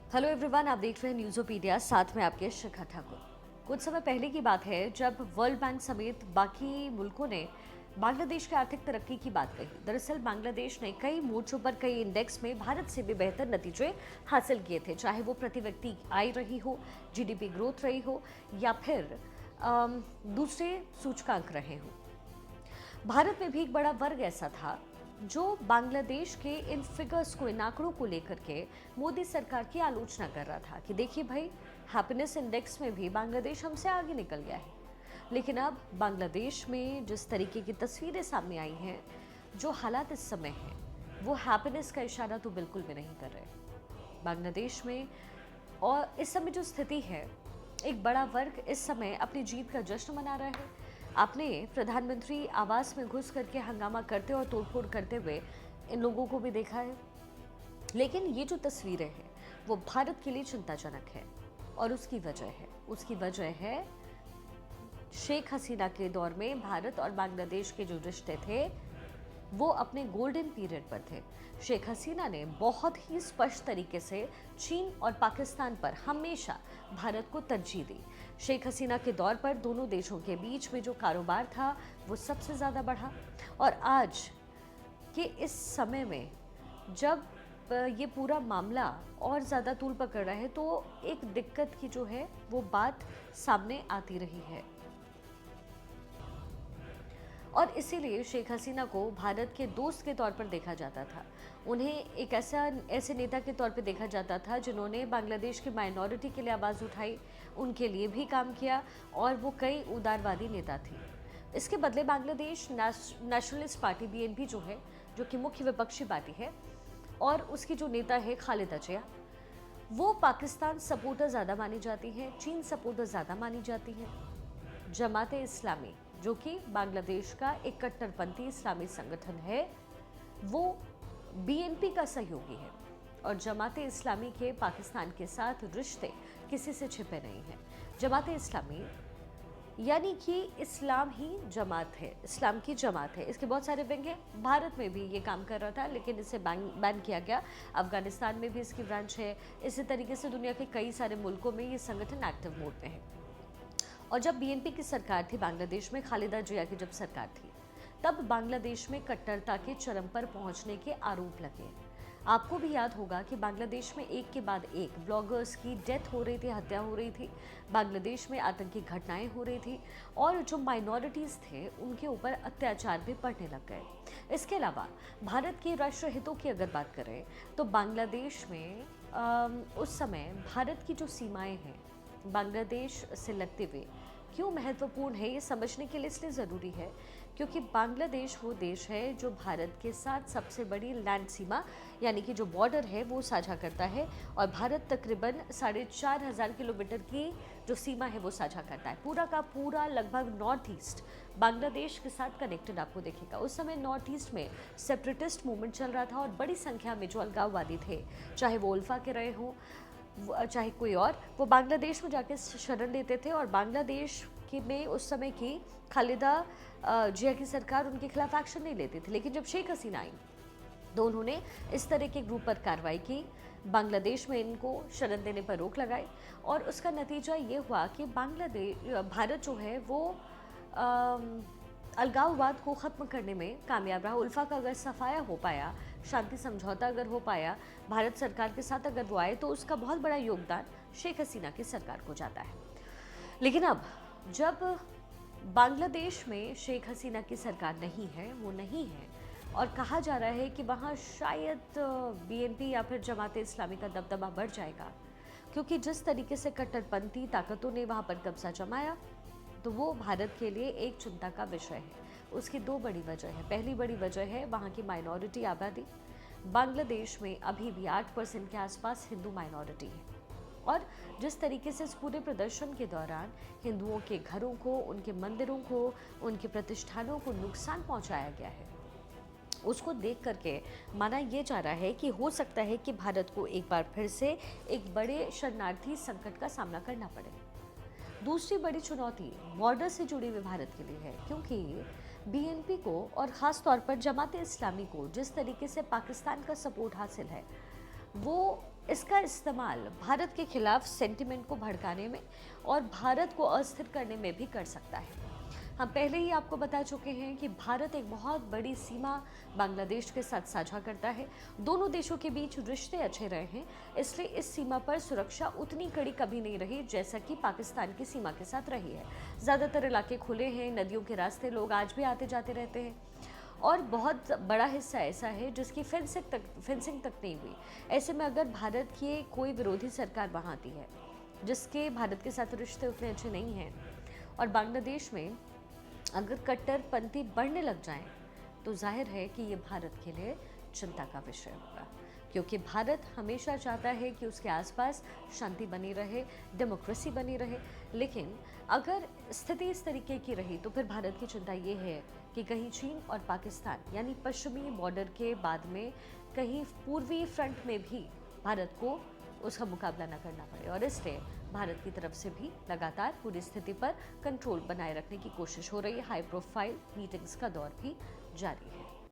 Hello everyone, आप देख रहे हैं न्यूज़ोपीडिया, साथ में आपके शिखा ठाकुर। कुछ समय पहले की बात है जब वर्ल्ड बैंक समेत बाकी मुल्कों ने बांग्लादेश की आर्थिक तरक्की की बात कही। दरअसल बांग्लादेश ने कई मोर्चों पर कई इंडेक्स में भारत से भी बेहतर नतीजे हासिल किए थे, चाहे वो प्रति व्यक्ति आय रही हो, जीडीपी ग्रोथ रही हो या फिर दूसरे सूचकांक रहे हों। भारत में भी एक बड़ा वर्ग ऐसा था जो बांग्लादेश के इन फिगर्स को, इन आंकड़ों को लेकर के मोदी सरकार की आलोचना कर रहा था कि देखिए भाई, हैप्पीनेस इंडेक्स में भी बांग्लादेश हमसे आगे निकल गया है। लेकिन अब बांग्लादेश में जिस तरीके की तस्वीरें सामने आई हैं, जो हालात इस समय हैं, वो हैप्पीनेस का इशारा तो बिल्कुल भी नहीं कर रहे बांग्लादेश में। और इस समय जो स्थिति है, एक बड़ा वर्ग इस समय अपनी जीत का जश्न मना रहा है। आपने प्रधानमंत्री आवास में घुस करके हंगामा करते और तोड़फोड़ करते हुए इन लोगों को भी देखा है। लेकिन ये जो तस्वीरें हैं वो भारत के लिए चिंताजनक है और उसकी वजह है शेख हसीना के दौर में भारत और बांग्लादेश के जो रिश्ते थे वो अपने गोल्डन पीरियड पर थे। शेख हसीना ने बहुत ही स्पष्ट तरीके से चीन और पाकिस्तान पर हमेशा भारत को तरजीह दी। शेख हसीना के दौर पर दोनों देशों के बीच में जो कारोबार था वो सबसे ज़्यादा बढ़ा। और आज के इस समय में जब ये पूरा मामला और ज़्यादा तूल पकड़ रहा है, तो एक दिक्कत की जो है वो बात सामने आती रही है। और इसीलिए शेख हसीना को भारत के दोस्त के तौर पर देखा जाता था। उन्हें एक ऐसे नेता के तौर पर देखा जाता था जिन्होंने बांग्लादेश की माइनॉरिटी के लिए आवाज़ उठाई, उनके लिए भी काम किया, और वो कई उदारवादी नेता थी। इसके बदले बांग्लादेश नेशनलिस्ट पार्टी बीएनपी जो है, जो कि मुख्य विपक्षी पार्टी है, और उसकी जो नेता है खालिदा जिया, वो पाकिस्तान सपोर्टर ज़्यादा मानी जाती है, चीन सपोर्टर ज़्यादा मानी जाती है। जमाते इस्लामी, जो कि बांग्लादेश का एक कट्टरपंथी इस्लामी संगठन है, वो बीएनपी का सहयोगी है। और जमाते इस्लामी के पाकिस्तान के साथ रिश्ते किसी से छिपे नहीं हैं। जमाते इस्लामी यानी कि इस्लाम ही जमात है, इस्लाम की जमात है। इसके बहुत सारे विंग हैं। भारत में भी ये काम कर रहा था, लेकिन इसे बैन किया गया। अफगानिस्तान में भी इसकी ब्रांच है। इसी तरीके से दुनिया के कई सारे मुल्कों में ये संगठन एक्टिव मोड में है। और जब बीएनपी की सरकार थी बांग्लादेश में, खालिदा जिया की जब सरकार थी, तब बांग्लादेश में कट्टरता के चरम पर पहुंचने के आरोप लगे। आपको भी याद होगा कि बांग्लादेश में एक के बाद एक ब्लॉगर्स की डेथ हो रही थी, हत्या हो रही थी, बांग्लादेश में आतंकी घटनाएं हो रही थी, और जो माइनॉरिटीज़ थे उनके ऊपर अत्याचार भी बढ़ने लग गए। इसके अलावा भारत के राष्ट्रीय हितों की अगर बात करें तो बांग्लादेश में उस समय भारत की जो सीमाएं हैं बांग्लादेश से लगते हुए क्यों महत्वपूर्ण है, ये समझने के लिए इसलिए ज़रूरी है क्योंकि बांग्लादेश वो देश है जो भारत के साथ सबसे बड़ी लैंड सीमा यानी कि जो बॉर्डर है वो साझा करता है। और भारत तकरीबन 4,500 किलोमीटर की जो सीमा है वो साझा करता है। पूरा का पूरा लगभग नॉर्थ ईस्ट बांग्लादेश के साथ कनेक्टेड आपको दिखेगा। उस समय नॉर्थ ईस्ट में सेपरेटिस्ट मूवमेंट चल रहा था और बड़ी संख्या में जो अलगाववादी थे, चाहे वो उल्फा के रहे हों चाहे कोई और, वो बांग्लादेश में जाके शरण लेते थे। और बांग्लादेश की में उस समय की खालिदा जिया की सरकार उनके खिलाफ एक्शन नहीं लेती थी। लेकिन जब शेख हसीना आई तो उन्होंने इस तरह के ग्रुप पर कार्रवाई की, बांग्लादेश में इनको शरण देने पर रोक लगाई, और उसका नतीजा ये हुआ कि भारत जो है वो अलगाववाद को ख़त्म करने में कामयाब रहा। उल्फा का अगर सफाया हो पाया, शांति समझौता अगर हो पाया, भारत सरकार के साथ अगर वो आए, तो उसका बहुत बड़ा योगदान शेख हसीना की सरकार को जाता है। लेकिन अब जब बांग्लादेश में शेख हसीना की सरकार नहीं है, वो नहीं है, और कहा जा रहा है कि वहाँ शायद बीएनपी या फिर जमाते इस्लामी का दबदबा बढ़ जाएगा, क्योंकि जिस तरीके से कट्टरपंथी ताकतों ने वहाँ पर कब्जा जमाया, तो वो भारत के लिए एक चिंता का विषय है। उसकी दो बड़ी वजह है। पहली बड़ी वजह है वहाँ की माइनॉरिटी आबादी। बांग्लादेश में अभी भी 8% के आसपास हिंदू माइनॉरिटी है, और जिस तरीके से इस पूरे प्रदर्शन के दौरान हिंदुओं के घरों को, उनके मंदिरों को, उनके प्रतिष्ठानों को नुकसान पहुंचाया गया है, उसको देख करके माना यह जा रहा है कि हो सकता है कि भारत को एक बार फिर से एक बड़े शरणार्थी संकट का सामना करना पड़े। दूसरी बड़ी चुनौती बॉर्डर से जुड़ी हुई भारत के लिए है, क्योंकि बीएनपी को और ख़ास तौर पर जमाते इस्लामी को जिस तरीके से पाकिस्तान का सपोर्ट हासिल है, वो इसका इस्तेमाल भारत के खिलाफ सेंटिमेंट को भड़काने में और भारत को अस्थिर करने में भी कर सकता है। हम पहले ही आपको बता चुके हैं कि भारत एक बहुत बड़ी सीमा बांग्लादेश के साथ साझा करता है। दोनों देशों के बीच रिश्ते अच्छे रहे हैं, इसलिए इस सीमा पर सुरक्षा उतनी कड़ी कभी नहीं रही जैसा कि पाकिस्तान की सीमा के साथ रही है। ज़्यादातर इलाके खुले हैं, नदियों के रास्ते लोग आज भी आते जाते रहते हैं और बहुत बड़ा हिस्सा ऐसा है जिसकी फेंसिंग तक नहीं हुई। ऐसे में अगर भारत की कोई विरोधी सरकार वहाँ आती है जिसके भारत के साथ रिश्ते उतने अच्छे नहीं हैं और बांग्लादेश में अगर कट्टरपंथी बढ़ने लग जाएं, तो जाहिर है कि ये भारत के लिए चिंता का विषय होगा, क्योंकि भारत हमेशा चाहता है कि उसके आसपास शांति बनी रहे, डेमोक्रेसी बनी रहे। लेकिन अगर स्थिति इस तरीके की रही तो फिर भारत की चिंता ये है कि कहीं चीन और पाकिस्तान यानी पश्चिमी बॉर्डर के बाद में कहीं पूर्वी फ्रंट में भी भारत को उसका मुकाबला न करना पड़े, और इसलिए भारत की तरफ से भी लगातार पूरी स्थिति पर कंट्रोल बनाए रखने की कोशिश हो रही है। हाई प्रोफाइल मीटिंग्स का दौर भी जारी है।